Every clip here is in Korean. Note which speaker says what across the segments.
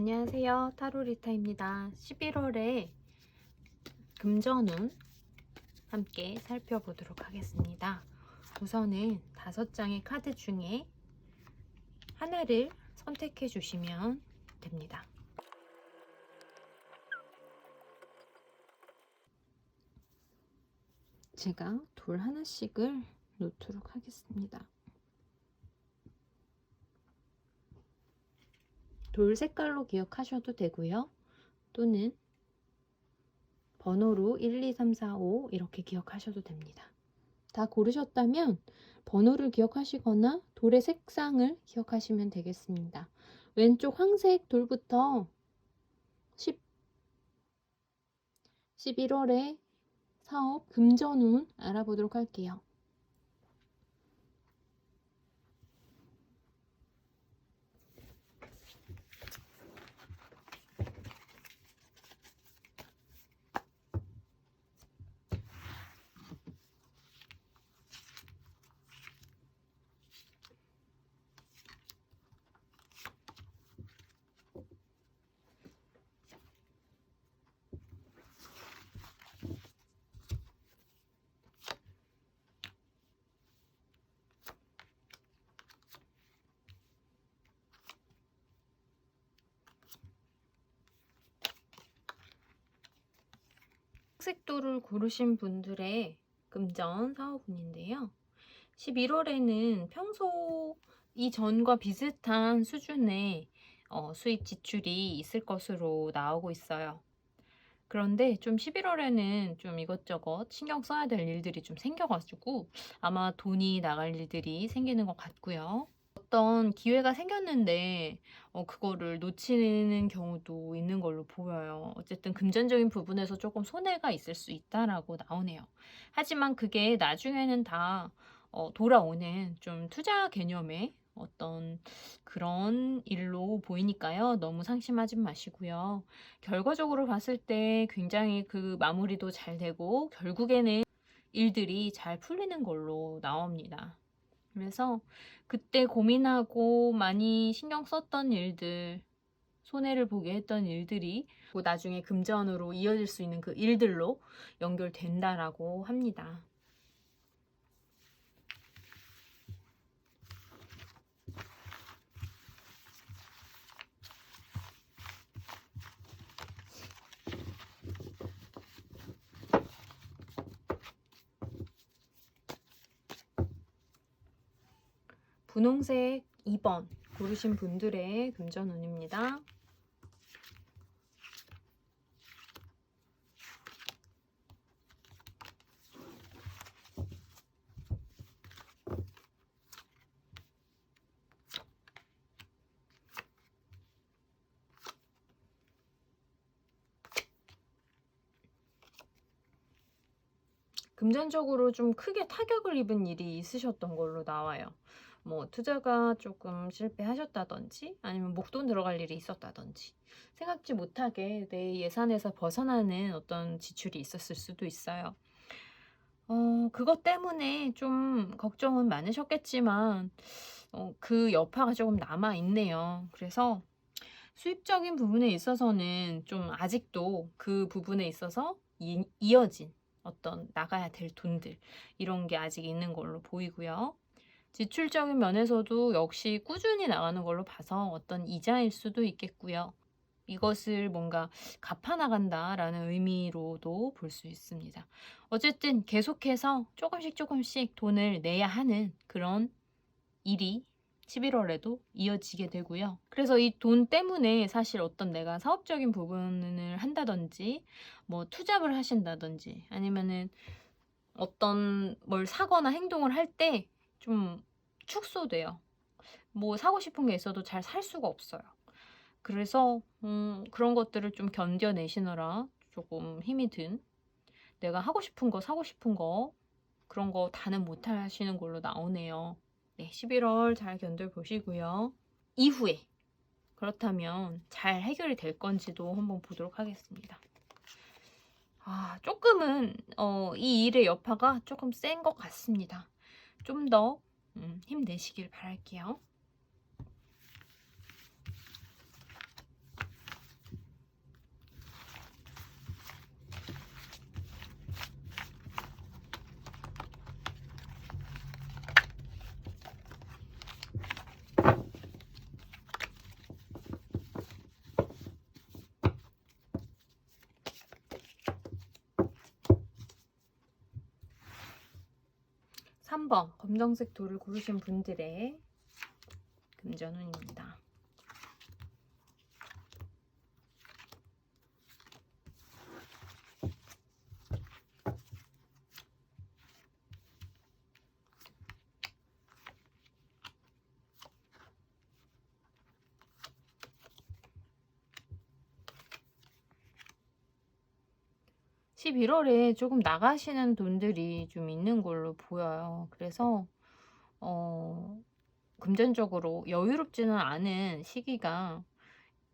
Speaker 1: 안녕하세요. 타로리타입니다. 11월에 금전운 함께 살펴보도록 하겠습니다. 우선은 5장의 카드 중에 하나를 선택해 주시면 됩니다. 제가 돌 하나씩을 놓도록 하겠습니다. 돌 색깔로 기억하셔도 되고요. 또는 번호로 1, 2, 3, 4, 5 이렇게 기억하셔도 됩니다. 다 고르셨다면 번호를 기억하시거나 돌의 색상을 기억하시면 되겠습니다. 왼쪽 황색 돌부터 11월의 사업 금전운 알아보도록 할게요. 색도를 고르신 분들의 금전 사업운인데요. 11월에는 평소 이전과 비슷한 수준의 수입 지출이 있을 것으로 나오고 있어요. 그런데 좀 11월에는 좀 이것저것 신경 써야 될 일들이 좀 생겨가지고 아마 돈이 나갈 일들이 생기는 것 같고요. 어떤 기회가 생겼는데 그거를 놓치는 경우도 있는 걸로 보여요. 어쨌든 금전적인 부분에서 조금 손해가 있을 수 있다라고 나오네요. 하지만 그게 나중에는 다 돌아오는 좀 투자 개념의 어떤 그런 일로 보이니까요. 너무 상심하지 마시고요. 결과적으로 봤을 때 굉장히 그 마무리도 잘 되고 결국에는 일들이 잘 풀리는 걸로 나옵니다. 그래서 그때 고민하고 많이 신경 썼던 일들, 손해를 보게 했던 일들이 나중에 금전으로 이어질 수 있는 그 일들로 연결된다라고 합니다. 분홍색 2번 고르신 분들의 금전운입니다. 금전적으로 좀 크게 타격을 입은 일이 있으셨던 걸로 나와요. 뭐 투자가 조금 실패하셨다든지 아니면 목돈 들어갈 일이 있었다든지 생각지 못하게 내 예산에서 벗어나는 어떤 지출이 있었을 수도 있어요. 그것 때문에 좀 걱정은 많으셨겠지만 그 여파가 조금 남아 있네요. 그래서 수입적인 부분에 있어서는 좀 아직도 그 부분에 있어서 이어진 어떤 나가야 될 돈들 이런 게 아직 있는 걸로 보이고요. 지출적인 면에서도 역시 꾸준히 나가는 걸로 봐서 어떤 이자일 수도 있겠고요. 이것을 뭔가 갚아나간다라는 의미로도 볼 수 있습니다. 어쨌든 계속해서 조금씩 돈을 내야 하는 그런 일이 11월에도 이어지게 되고요. 그래서 이 돈 때문에 사실 어떤 내가 사업적인 부분을 한다든지 뭐 투잡을 하신다든지 아니면은 어떤 뭘 사거나 행동을 할 때 좀 축소돼요. 뭐 사고 싶은 게 있어도 잘 살 수가 없어요. 그래서 그런 것들을 좀 견뎌내시느라 조금 힘이 든 내가 하고 싶은 거 사고 싶은 거 그런 거 다는 못 하시는 걸로 나오네요. 네, 11월 잘 견뎌보시고요. 이후에 그렇다면 잘 해결이 될 건지도 한번 보도록 하겠습니다. 조금은 이 일의 여파가 조금 센 것 같습니다. 좀 더 힘내시길 바랄게요. 3번 검정색 돌을 고르신 분들의 금전운입니다. 11월에 조금 나가시는 돈들이 좀 있는 걸로 보여요. 그래서 금전적으로 여유롭지는 않은 시기가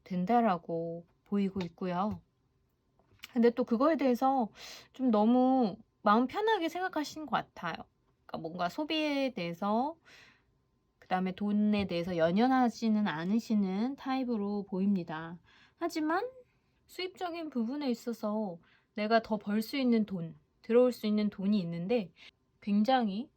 Speaker 1: 된다라고 보이고 있고요. 근데 또 그거에 대해서 좀 너무 마음 편하게 생각하시는 것 같아요. 그러니까 뭔가 소비에 대해서, 그 다음에 돈에 대해서 연연하지는 않으시는 타입으로 보입니다. 하지만 수입적인 부분에 있어서 내가 더 벌 수 있는 돈, 들어올 수 있는 돈이 있는데 굉장히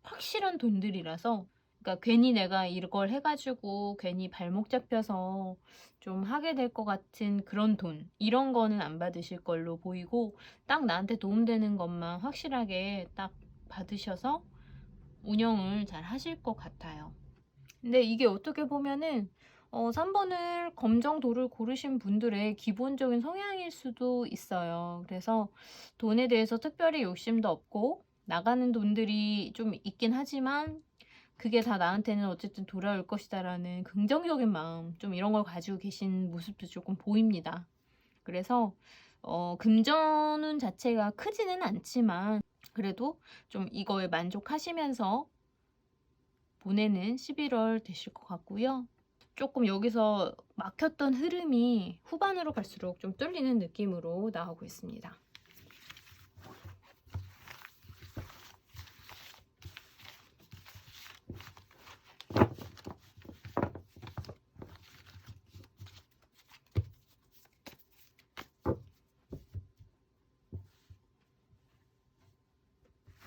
Speaker 1: 확실한 돈들이라서, 그러니까 괜히 내가 이걸 해가지고 괜히 발목 잡혀서 좀 하게 될 것 같은 그런 돈, 이런 거는 안 받으실 걸로 보이고, 딱 나한테 도움되는 것만 확실하게 딱 받으셔서 운영을 잘 하실 것 같아요. 근데 이게 어떻게 보면은 3번을 검정돌을 고르신 분들의 기본적인 성향일 수도 있어요. 그래서 돈에 대해서 특별히 욕심도 없고, 나가는 돈들이 좀 있긴 하지만 그게 다 나한테는 어쨌든 돌아올 것이다라는 긍정적인 마음, 좀 이런 걸 가지고 계신 모습도 조금 보입니다. 그래서 금전운 자체가 크지는 않지만 그래도 좀 이거에 만족하시면서 보내는 11월 되실 것 같고요. 조금 여기서 막혔던 흐름이 후반으로 갈수록 좀 뚫리는 느낌으로 나오고 있습니다.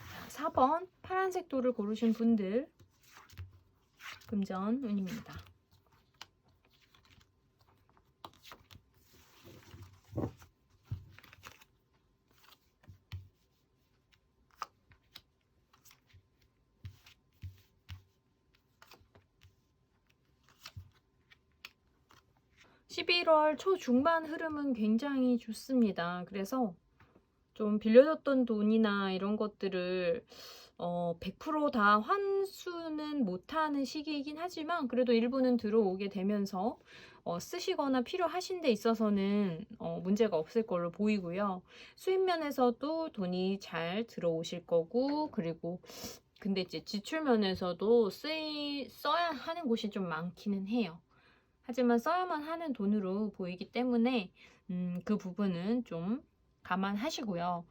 Speaker 1: 자, 4번 파란색 돌을 고르신 분들 금전운입니다. 11월 초중반 흐름은 굉장히 좋습니다. 그래서 좀 빌려줬던 돈이나 이런 것들을 100%다 환수는 못하는 시기이긴 하지만 그래도 일부는 들어오게 되면서 쓰시거나 필요하신 데 있어서는 문제가 없을 걸로 보이고요. 수입 면에서도 돈이 잘 들어오실 거고, 그리고 근데 이제 지출 면에서도 써야 하는 곳이 좀 많기는 해요. 하지만 써야만 하는 돈으로 보이기 때문에 그 부분은 좀 감안하시고요.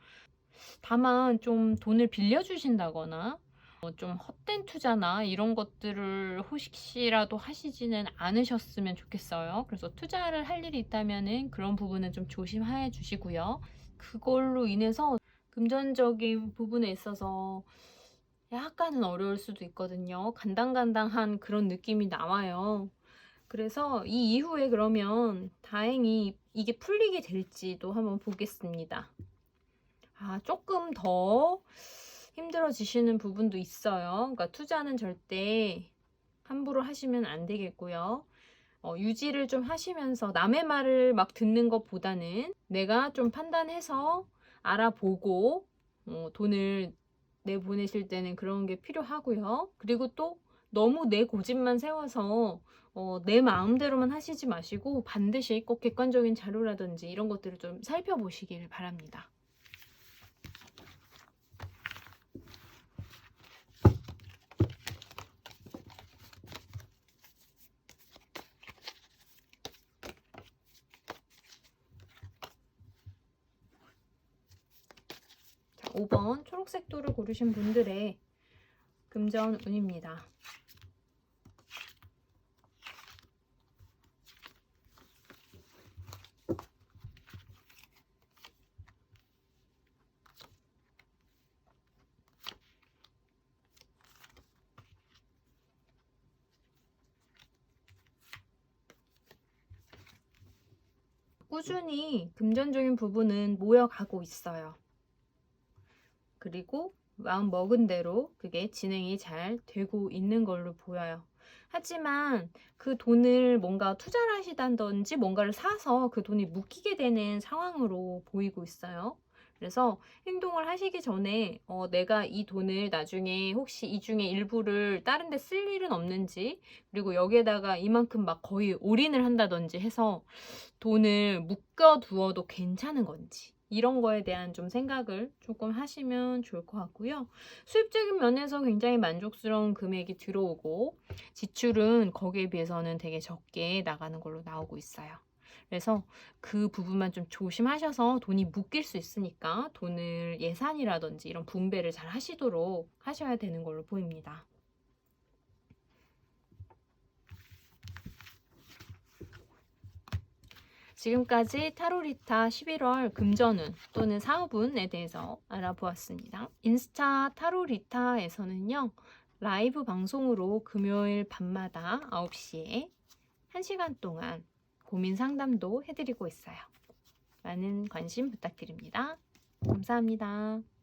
Speaker 1: 다만 좀 돈을 빌려주신다거나 좀 헛된 투자나 이런 것들을 혹시라도 하시지는 않으셨으면 좋겠어요. 그래서 투자를 할 일이 있다면은 그런 부분은 좀 조심해 주시고요. 그걸로 인해서 금전적인 부분에 있어서 약간은 어려울 수도 있거든요. 간당간당한 그런 느낌이 나와요. 그래서 이 이후에 그러면 다행히 이게 풀리게 될지도 한번 보겠습니다. 조금 더 힘들어지시는 부분도 있어요. 그러니까 투자는 절대 함부로 하시면 안 되겠고요. 유지를 좀 하시면서 남의 말을 막 듣는 것보다는 내가 좀 판단해서 알아보고 돈을 내보내실 때는 그런 게 필요하고요. 그리고 또 너무 내 고집만 세워서 내 마음대로만 하시지 마시고 반드시 꼭 객관적인 자료라든지 이런 것들을 좀 살펴보시길 바랍니다. 자, 5번 초록색 돌을 고르신 분들의 금전운입니다. 꾸준히 금전적인 부분은 모여가고 있어요. 그리고 마음 먹은 대로 그게 진행이 잘 되고 있는 걸로 보여요. 하지만 그 돈을 뭔가 투자를 하시다든지 뭔가를 사서 그 돈이 묶이게 되는 상황으로 보이고 있어요. 그래서 행동을 하시기 전에 내가 이 돈을 나중에 혹시 이 중에 일부를 다른 데 쓸 일은 없는지, 그리고 여기에다가 이만큼 막 거의 올인을 한다든지 해서 돈을 묶어 두어도 괜찮은 건지, 이런 거에 대한 좀 생각을 조금 하시면 좋을 것 같고요. 수입적인 면에서 굉장히 만족스러운 금액이 들어오고 지출은 거기에 비해서는 되게 적게 나가는 걸로 나오고 있어요. 그래서 그 부분만 좀 조심하셔서 돈이 묶일 수 있으니까 돈을 예산이라든지 이런 분배를 잘 하시도록 하셔야 되는 걸로 보입니다. 지금까지 타로리타 11월 금전운 또는 사업운에 대해서 알아보았습니다. 인스타 타로리타에서는요, 라이브 방송으로 금요일 밤마다 9시에 1시간 동안 고민 상담도 해드리고 있어요. 많은 관심 부탁드립니다. 감사합니다.